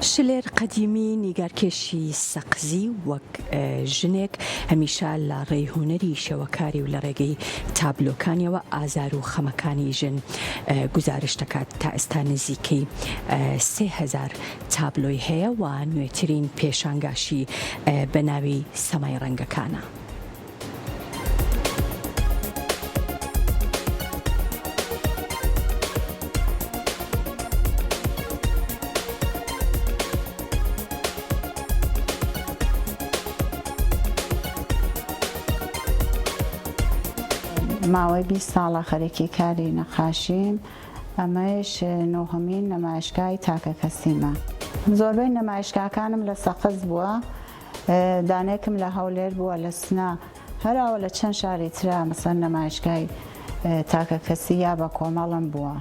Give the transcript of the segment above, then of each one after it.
شلێر قەدیمی نیگارکێشی سەقزی وەک ژنێک هەمیشە لە ڕێی هونەری شێوەکاری و لە ڕێگەی تابلۆکانیەوە ئازار و خەمەکانی ژن گزارش دەکات. تا ئێستا نزیکەی 3000 تابلۆی هەیە و نوێترین پێشانگاشی بە ناوی سەمای ڕەنگەکانە. ماوەی 20 ساڵە خەریکی کاری نەخاشیم، ئەمەش نۆهەمین نەمایشگای تاکە کەسیمە. زۆربەی نەمایشگاکانم لە سەقز بووە، دانێکم لە هەولێر بووە لە سنا، هەراوە لە چەند شاری ترا مەسەن نەمایشگای تاکە کەسی یا بە کۆمەڵم بووە.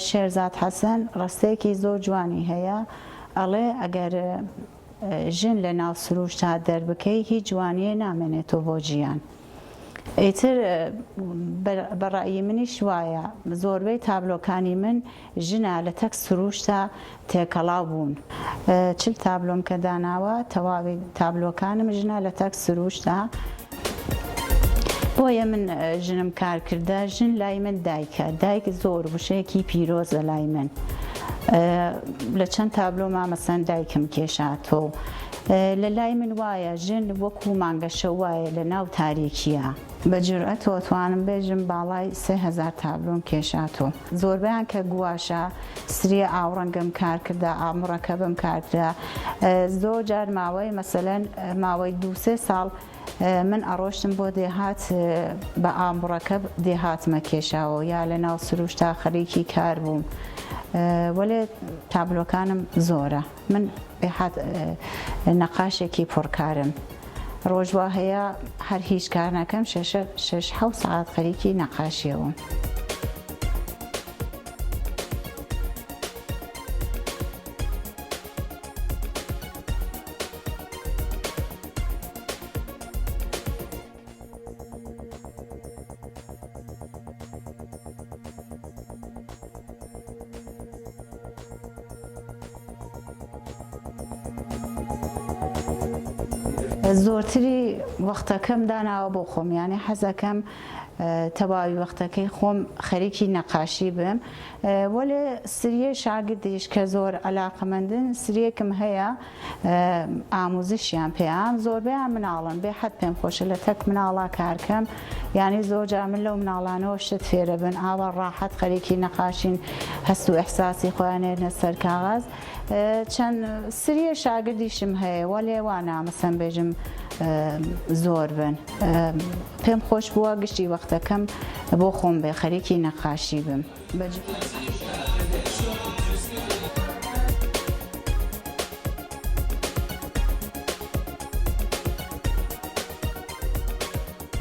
شێرزاد حەسەن ڕستەیەکی زۆر جوانی هەیە، ئەڵێ ئەگەر ژن لە ناو سروشتا دەربکەی هیچ جوانیە نامێنێتەوە بۆ ژیان. ئیتر بەڕایی منیش وایە زۆربەی تابلۆکانی من ژنە لە تەک سروشتا تێکەڵاو بوون. چل تابلۆم کە داناوە تەواوی تابلۆکانم ژنە لە تەک سروشتا. بۆیە من ژنم کار کردە، ژن لای من دایکە، دایک زۆر وشەیەکی پیرۆزە لای من. لە چەند تابلۆما مەسەن دایکم کێشاتۆ. لە لای من وایە ژن وەکو مانگەشە وایە لە ناو تاریکیە. بە جورئەتەوە توانم بێژم باڵای 3000 تابلۆم کێشاتۆ. زۆربیان کە گواشە سریە ئاوڕەنگم کار کردە، ئامڕەکەبم کار کردە. زۆر جار ماوەی مەسەلەن ماوەی 2-3 ساڵ من ئەڕۆشتم بۆ دێهات بە ئامڕەکە دێهاتمە کێشاوە یا لە ناو سروشتا خەریکی کار بووم. وەلێ تابلۆکانم زۆرە. من بێحات نەقاشێکی پڕکارم. ڕۆژوا هەیە هەر هیچ کار ناکەم 6-7 ساعات خەریکی نەقاشیەوە. زۆرتری وەختەکەم داناوە بۆ خۆم، یعنی حەزەکەم تەواوی وەختەکەی خۆم خەریکی نەقاشی بم. وەلێ سریە شاگردیش کە زۆر عەلاقەمەندن، سریەکم هەیە ئاموزشیان پێیان، زۆربەیان مناڵن، بێحەد پێم خۆشە لە تەک مناڵا کارکەم، یعنی زۆر جار من لەو مناڵانەوە شت فێرە بن، ئاوا ڕاحەت خەریکی نەقاشین، هەست و ئیحساسی خۆیان هێنە سەر کاغەز. چەند سریە شاگردیشم هەیە، وەلێ وانە مەسەن بێژم زۆر بن. پێم خۆش بووە گشتی وەختەکەم بۆ خۆم بێ خەریکی نەقاشی بم.